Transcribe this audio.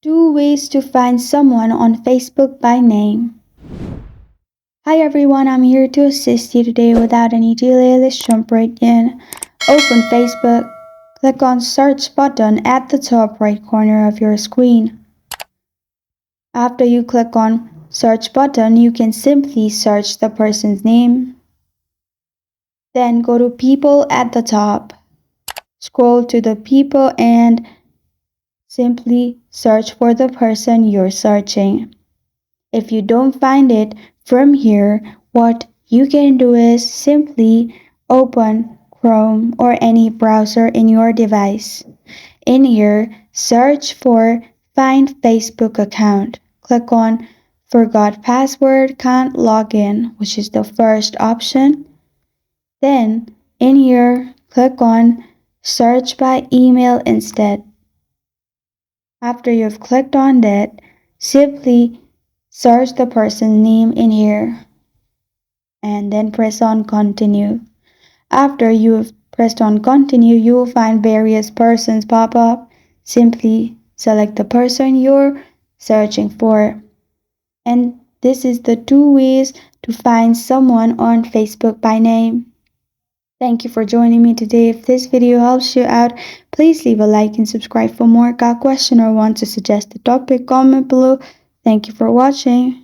Two ways to find someone on Facebook by name. Hi everyone, I'm here to assist you today without any delay. Let's jump right in. Open Facebook. Click on search button at the top right corner of your screen. After you click on search button, you can simply search the person's name. Then go to people at the top. Scroll to the people and simply search for the person you're searching. If you don't find it from here, what you can do is simply open Chrome or any browser in your device. In here, search for Find Facebook account. Click on Forgot password, can't log in, which is the first option. Then, in here, click on Search by email instead. After you've clicked on that, simply search the person's name in here and then press on continue. After you've pressed on continue, you will find various persons pop up. Simply select the person you're searching for. And this is the two ways to find someone on Facebook by name. Thank you for joining me today. If this video helps you out, please leave a like and subscribe for more. Got a question or want to suggest a topic? Comment below. Thank you for watching.